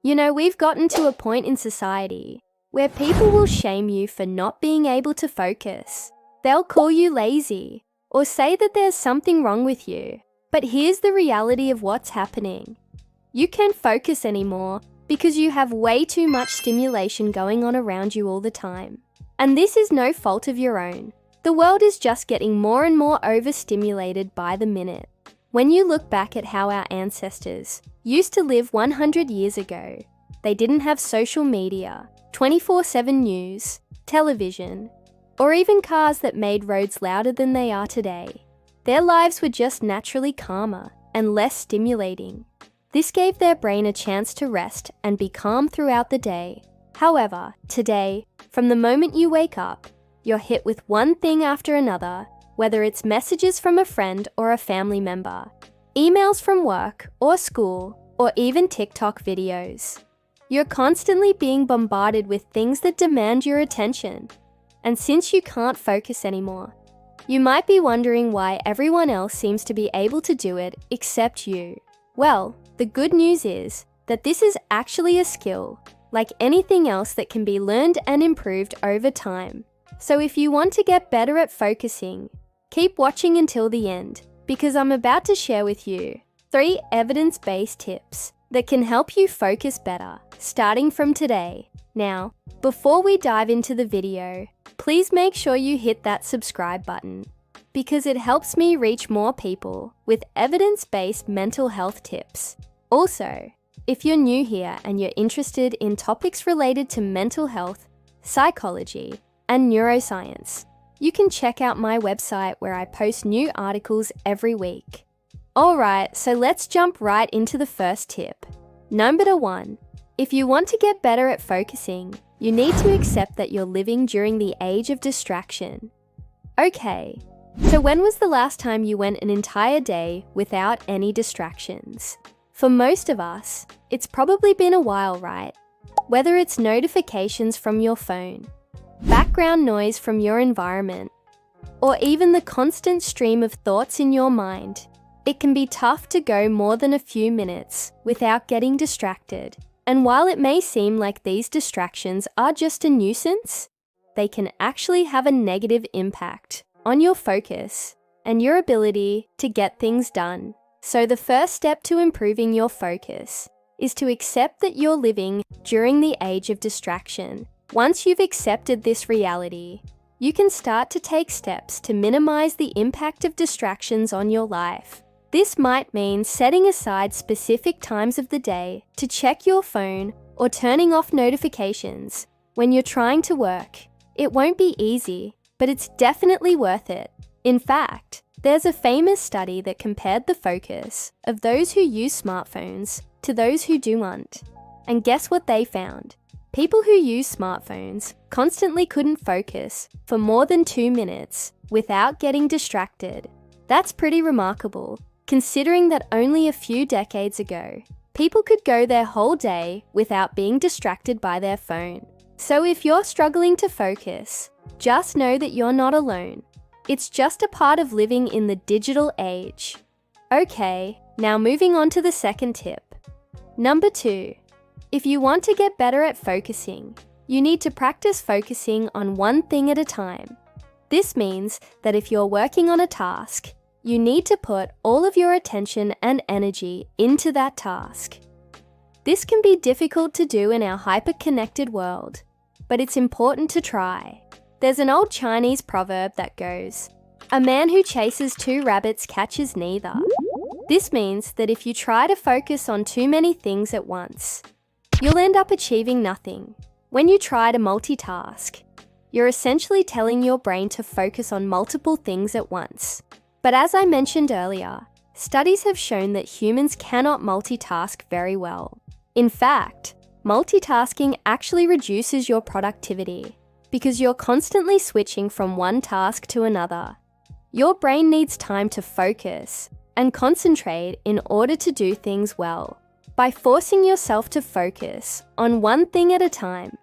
You know, we've gotten to a point in society where people will shame you for not being able to focus. They'll call you lazy or say that there's something wrong with you. But here's the reality of what's happening. You can't focus anymore because you have way too much stimulation going on around you all the time. And this is no fault of your own. The world is just getting more and more overstimulated by the minute. When you look back at how our ancestors used to live 100 years ago, they didn't have social media, 24/7 news, television, or even cars that made roads louder than they are today. Their lives were just naturally calmer and less stimulating. This gave their brain a chance to rest and be calm throughout the day. However, today, from the moment you wake up, you're hit with one thing after another, whether it's messages from a friend or a family member, emails from work or school, or even TikTok videos. You're constantly being bombarded with things that demand your attention. And since you can't focus anymore, you might be wondering why everyone else seems to be able to do it except you. Well, the good news is that this is actually a skill, like anything else that can be learned and improved over time. So if you want to get better at focusing, keep watching until the end, because I'm about to share with you 3 evidence-based tips that can help you focus better, starting from today. Now, before we dive into the video, please make sure you hit that subscribe button, because it helps me reach more people with evidence-based mental health tips. Also, if you're new here and you're interested in topics related to mental health, psychology, and neuroscience, you can check out my website where I post new articles every week. Alright, so let's jump right into the first tip. Number 1. If you want to get better at focusing, you need to accept that you're living during the age of distraction. Okay, so when was the last time you went an entire day without any distractions? For most of us, it's probably been a while, right? Whether it's notifications from your phone, background noise from your environment, or even the constant stream of thoughts in your mind, it can be tough to go more than a few minutes without getting distracted. And while it may seem like these distractions are just a nuisance, they can actually have a negative impact on your focus and your ability to get things done. So the first step to improving your focus is to accept that you're living during the age of distraction. Once you've accepted this reality, you can start to take steps to minimize the impact of distractions on your life. This might mean setting aside specific times of the day to check your phone or turning off notifications when you're trying to work. It won't be easy, but it's definitely worth it. In fact, there's a famous study that compared the focus of those who use smartphones to those who don't. And guess what they found? People who use smartphones constantly couldn't focus for more than 2 minutes without getting distracted. That's pretty remarkable, considering that only a few decades ago, people could go their whole day without being distracted by their phone. So if you're struggling to focus, just know that you're not alone. It's just a part of living in the digital age. Okay, now moving on to the second tip. Number 2. If you want to get better at focusing, you need to practice focusing on one thing at a time. This means that if you're working on a task, you need to put all of your attention and energy into that task. This can be difficult to do in our hyper-connected world, but it's important to try. There's an old Chinese proverb that goes, "A man who chases 2 rabbits catches neither." This means that if you try to focus on too many things at once, you'll end up achieving nothing. When you try to multitask, you're essentially telling your brain to focus on multiple things at once. But as I mentioned earlier, studies have shown that humans cannot multitask very well. In fact, multitasking actually reduces your productivity because you're constantly switching from one task to another. Your brain needs time to focus and concentrate in order to do things well. By forcing yourself to focus on one thing at a time,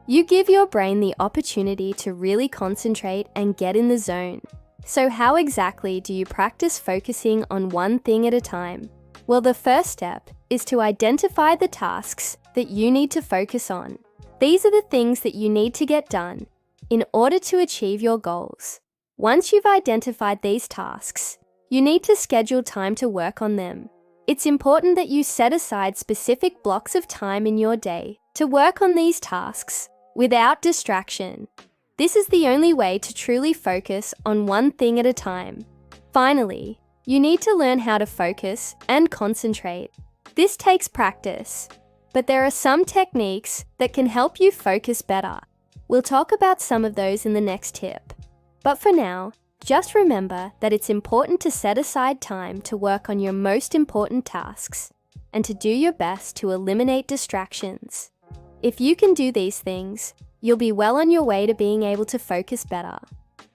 you give your brain the opportunity to really concentrate and get in the zone. So how exactly do you practice focusing on one thing at a time? Well, the first step is to identify the tasks that you need to focus on. These are the things that you need to get done in order to achieve your goals. Once you've identified these tasks, you need to schedule time to work on them. It's important that you set aside specific blocks of time in your day to work on these tasks without distraction. This is the only way to truly focus on one thing at a time. Finally, you need to learn how to focus and concentrate. This takes practice, but there are some techniques that can help you focus better. We'll talk about some of those in the next tip. But for now, just remember that it's important to set aside time to work on your most important tasks and to do your best to eliminate distractions. If you can do these things, you'll be well on your way to being able to focus better.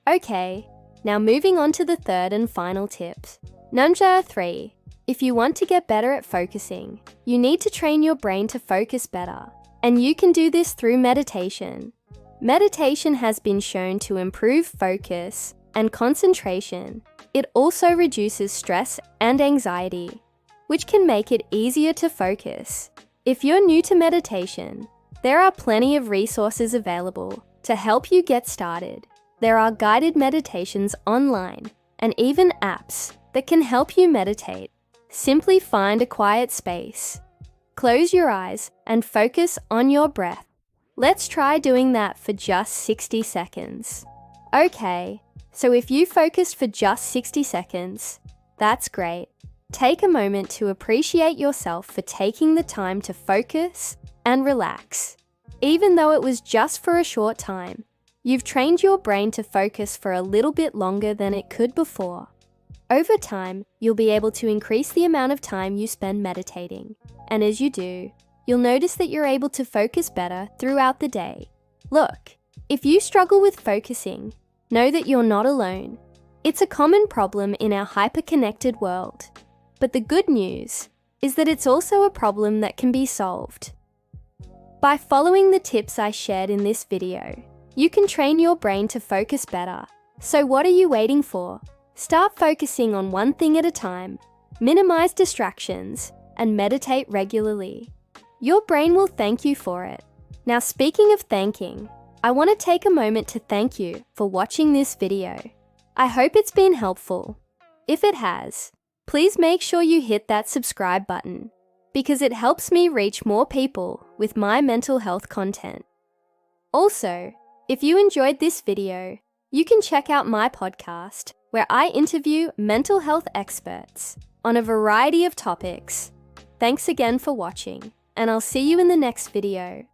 Okay, now moving on to the third and final tip. Number 3. If you want to get better at focusing, you need to train your brain to focus better, and you can do this through meditation. Meditation has been shown to improve focus and concentration. It also reduces stress and anxiety, which can make it easier to focus. If you're new to meditation, there are plenty of resources available to help you get started. There are guided meditations online and even apps that can help you meditate. Simply find a quiet space. Close your eyes and focus on your breath. Let's try doing that for just 60 seconds. Okay, so if you focused for just 60 seconds, that's great. Take a moment to appreciate yourself for taking the time to focus and relax. Even though it was just for a short time, you've trained your brain to focus for a little bit longer than it could before. Over time, you'll be able to increase the amount of time you spend meditating, and as you do, you'll notice that you're able to focus better throughout the day. Look, if you struggle with focusing, know that you're not alone. It's a common problem in our hyper-connected world. But the good news is that it's also a problem that can be solved. By following the tips I shared in this video, you can train your brain to focus better. So what are you waiting for? Start focusing on one thing at a time, minimize distractions, and meditate regularly. Your brain will thank you for it. Now, speaking of thanking, I want to take a moment to thank you for watching this video. I hope it's been helpful. If it has, please make sure you hit that subscribe button because it helps me reach more people with my mental health content. Also, if you enjoyed this video, you can check out my podcast where I interview mental health experts on a variety of topics. Thanks again for watching, and I'll see you in the next video.